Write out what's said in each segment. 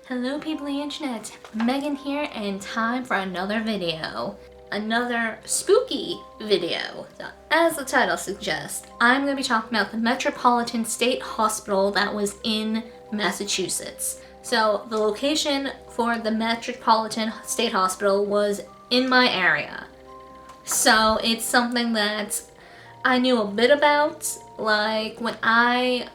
Hello people of the internet, Megan here, and time for another video. Another spooky video. So, as the title suggests, I'm going to be talking about the Metropolitan State Hospital that was in Massachusetts. So the location for the Metropolitan State Hospital was in my area. So it's something that I knew a bit about, like when I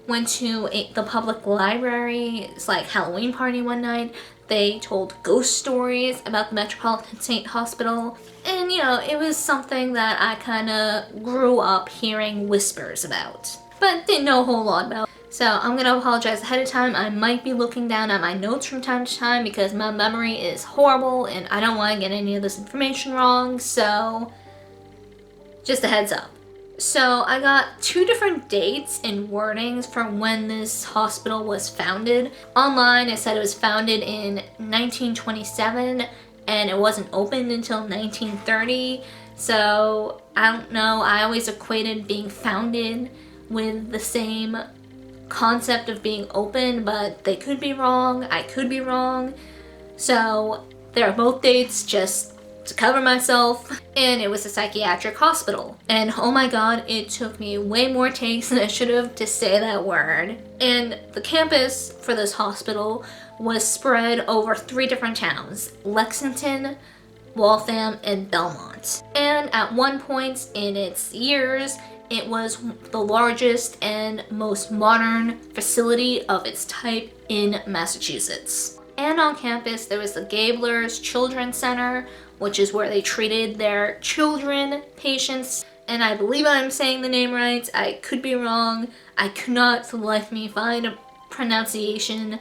went to the public library, it's like Halloween party one night. They told ghost stories about the Metropolitan State Hospital. And it was something that I kind of grew up hearing whispers about, but didn't know a whole lot about. So I'm going to apologize ahead of time. I might be looking down at my notes from time to time because my memory is horrible and I don't want to get any of this information wrong. So just a heads up. So I got two different dates and wordings for when this hospital was founded. Online it said it was founded in 1927 and it wasn't opened until 1930. So I don't know, I always equated being founded with the same concept of being open, but they could be wrong, I could be wrong. So there are both dates just to cover myself, and it was a psychiatric hospital. And oh my god, it took me way more takes than I should have to say that word. And the campus for this hospital was spread over 3 different towns: Lexington, Waltham, and Belmont. And at one point in its years, it was the largest and most modern facility of its type in Massachusetts. And on campus, there was the Gabler's Children's Center, which is where they treated their children patients. And I believe I'm saying the name right. I could be wrong. I could not for the life of me find a pronunciation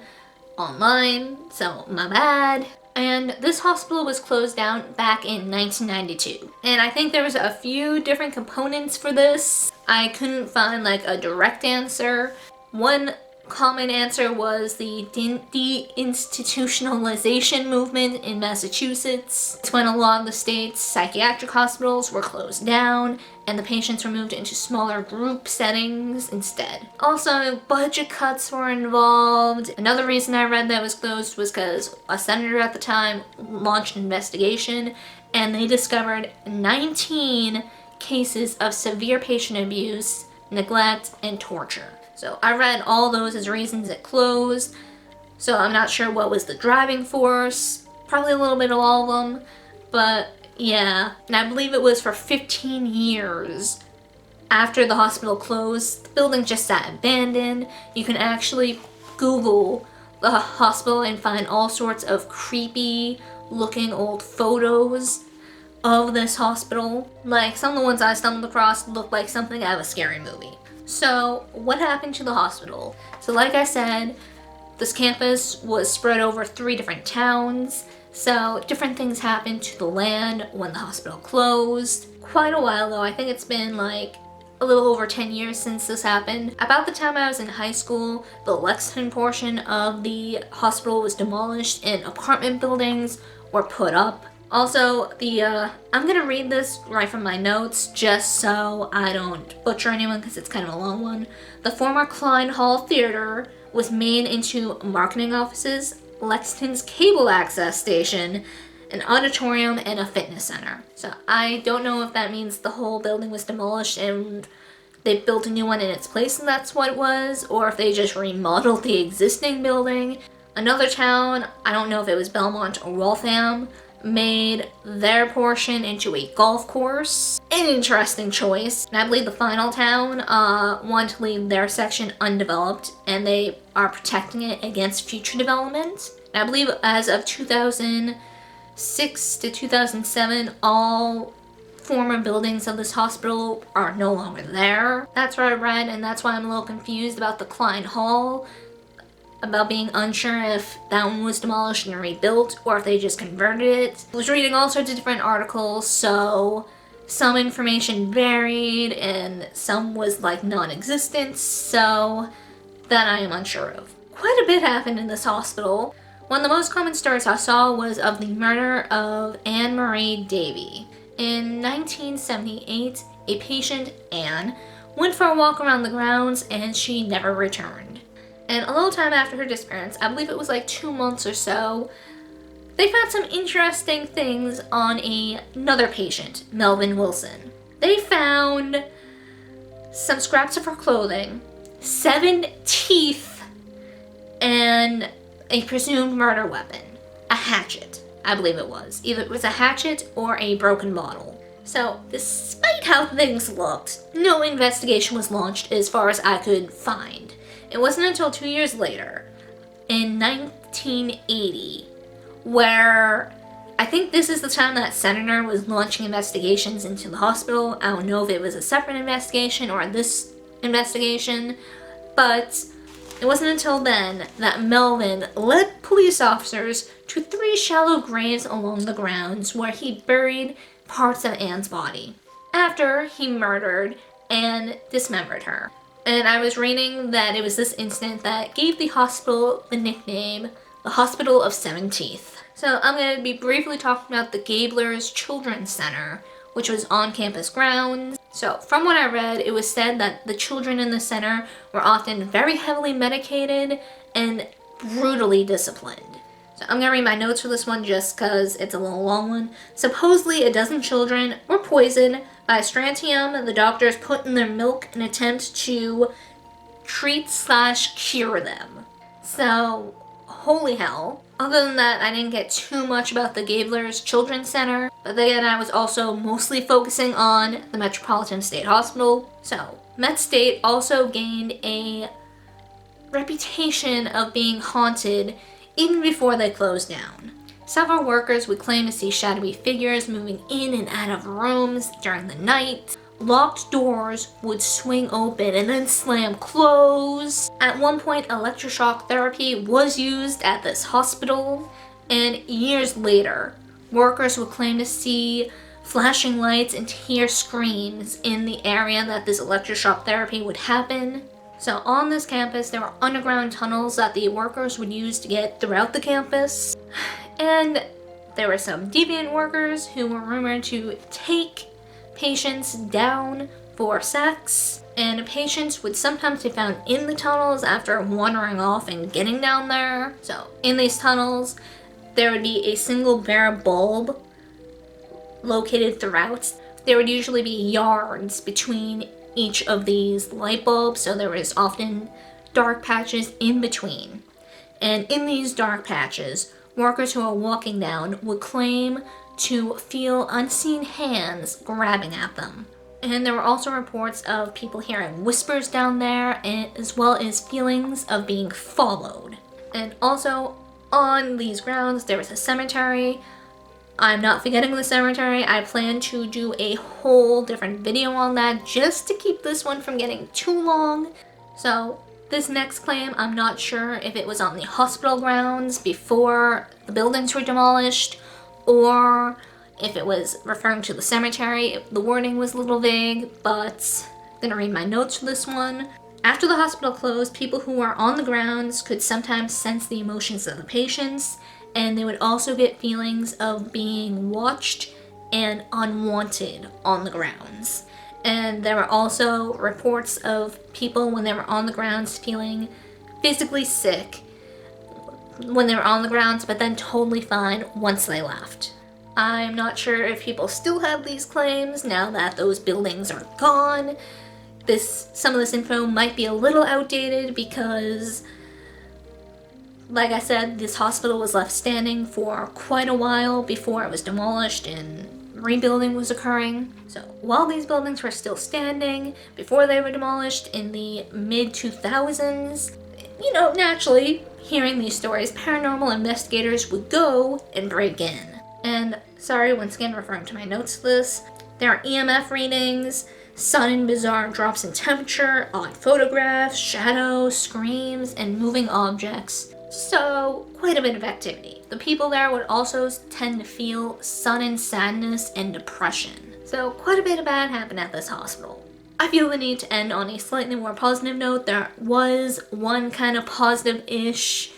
online, so my bad. And this hospital was closed down back in 1992. And I think there was a few different components for this. I couldn't find like a direct answer. One common answer was the deinstitutionalization movement in Massachusetts. It's when a lot of the state's psychiatric hospitals were closed down and the patients were moved into smaller group settings instead. Also, budget cuts were involved. Another reason I read that it was closed was because a senator at the time launched an investigation and they discovered 19 cases of severe patient abuse, neglect, and torture. So I read all those as reasons it closed. So I'm not sure what was the driving force. Probably a little bit of all of them. But yeah. And I believe it was for 15 years after the hospital closed. The building just sat abandoned. You can actually Google the hospital and find all sorts of creepy looking old photos of this hospital. Like some of the ones I stumbled across look like something out of a scary movie. So what happened to the hospital? So like I said, this campus was spread over 3 different towns. So different things happened to the land when the hospital closed. Quite a while though, I think it's been like a little over 10 years since this happened. About the time I was in high school, the Lexington portion of the hospital was demolished and apartment buildings were put up. Also, I'm gonna read this right from my notes just so I don't butcher anyone because it's kind of a long one. The former Klein Hall Theater was made into marketing offices, Lexington's cable access station, an auditorium, and a fitness center. So I don't know if that means the whole building was demolished and they built a new one in its place and that's what it was, or if they just remodeled the existing building. Another town, I don't know if it was Belmont or Waltham, made their portion into a golf course. An interesting choice. And I believe the final town wanted to leave their section undeveloped and they are protecting it against future development. And I believe as of 2006 to 2007, all former buildings of this hospital are no longer there. That's what I read, and that's why I'm a little confused about the Klein Hall, about being unsure if that one was demolished and rebuilt or if they just converted it. I was reading all sorts of different articles, so some information varied and some was like non-existent, so that I am unsure of. Quite a bit happened in this hospital. One of the most common stories I saw was of the murder of Anne Marie Davy. In 1978, a patient, Anne, went for a walk around the grounds and she never returned. And a little time after her disappearance, I believe it was like 2 months or so, they found some interesting things on another patient, Melvin Wilson. They found some scraps of her clothing, 7 teeth, and a presumed murder weapon, a hatchet, I believe it was. Either it was a hatchet or a broken bottle. So, despite how things looked, no investigation was launched as far as I could find. It wasn't until 2 years later, in 1980, where I think this is the time that Senator was launching investigations into the hospital. I don't know if it was a separate investigation or this investigation, but it wasn't until then that Melvin led police officers to 3 shallow graves along the grounds where he buried parts of Anne's body after he murdered and dismembered her. And I was reading that it was this incident that gave the hospital the nickname the Hospital of 7 Teeth. So I'm going to be briefly talking about the Gabler's Children's Center, which was on campus grounds. So from what I read, it was said that the children in the center were often very heavily medicated and brutally disciplined. So I'm going to read my notes for this one just because it's a little long one. Supposedly a dozen children were poisoned by strontium the doctors put in their milk in an attempt to treat/cure them. So, holy hell. Other than that, I didn't get too much about the Gabler's Children's Center, but then I was also mostly focusing on the Metropolitan State Hospital. So, Met State also gained a reputation of being haunted even before they closed down. Several workers would claim to see shadowy figures moving in and out of rooms during the night. Locked doors would swing open and then slam closed. At one point, electroshock therapy was used at this hospital, and years later, workers would claim to see flashing lights and hear screams in the area that this electroshock therapy would happen. So on this campus, there were underground tunnels that the workers would use to get throughout the campus. And there were some deviant workers who were rumored to take patients down for sex, and patients would sometimes be found in the tunnels after wandering off and getting down there. So in these tunnels, there would be a single bare bulb located throughout. There would usually be yards between each of these light bulbs, so there was often dark patches in between. And in these dark patches, workers who are walking down would claim to feel unseen hands grabbing at them. And there were also reports of people hearing whispers down there, as well as feelings of being followed. And also, on these grounds, there was a cemetery. I'm not forgetting the cemetery. I plan to do a whole different video on that just to keep this one from getting too long. So this next claim, I'm not sure if it was on the hospital grounds before the buildings were demolished, or if it was referring to the cemetery. The wording was a little vague, but I'm gonna read my notes for this one. After the hospital closed, people who were on the grounds could sometimes sense the emotions of the patients, and they would also get feelings of being watched and unwanted on the grounds. And there were also reports of people when they were on the grounds feeling physically sick when they were on the grounds, but then totally fine once they left. I'm not sure if people still have these claims now that those buildings are gone. Some of this info might be a little outdated because, like I said, this hospital was left standing for quite a while before it was demolished and rebuilding was occurring. So while these buildings were still standing, before they were demolished in the mid-2000s, naturally, hearing these stories, paranormal investigators would go and break in. And sorry, once again, referring to my notes for this, there are EMF readings, sudden bizarre drops in temperature, odd photographs, shadows, screams, and moving objects. So, quite a bit of activity. The people there would also tend to feel sudden sadness and depression. So, quite a bit of bad happened at this hospital. I feel the need to end on a slightly more positive note. There was one kind of positive-ish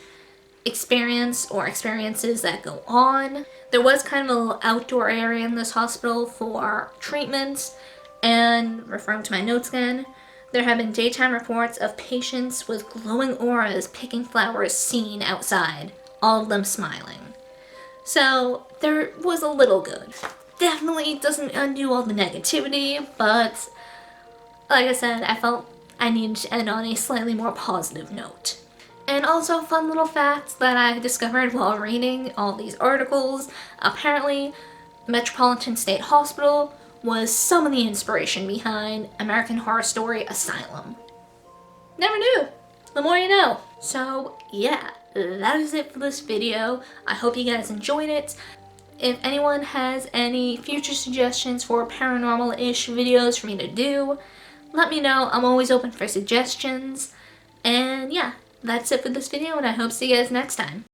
experience or experiences that go on. There was kind of a little outdoor area in this hospital for treatments, and referring to my notes again, There have been daytime reports of patients with glowing auras picking flowers seen outside, all of them smiling. So there was a little good. Definitely doesn't undo all the negativity, but like I said, I felt I needed to end on a slightly more positive note. And also, fun little facts that I discovered while reading all these articles. Apparently, Metropolitan State Hospital was some of the inspiration behind American Horror Story Asylum. Never knew. The more you know. So yeah, that is it for this video. I hope you guys enjoyed it. If anyone has any future suggestions for paranormal-ish videos for me to do, let me know. I'm always open for suggestions. And yeah, that's it for this video, and I hope to see you guys next time.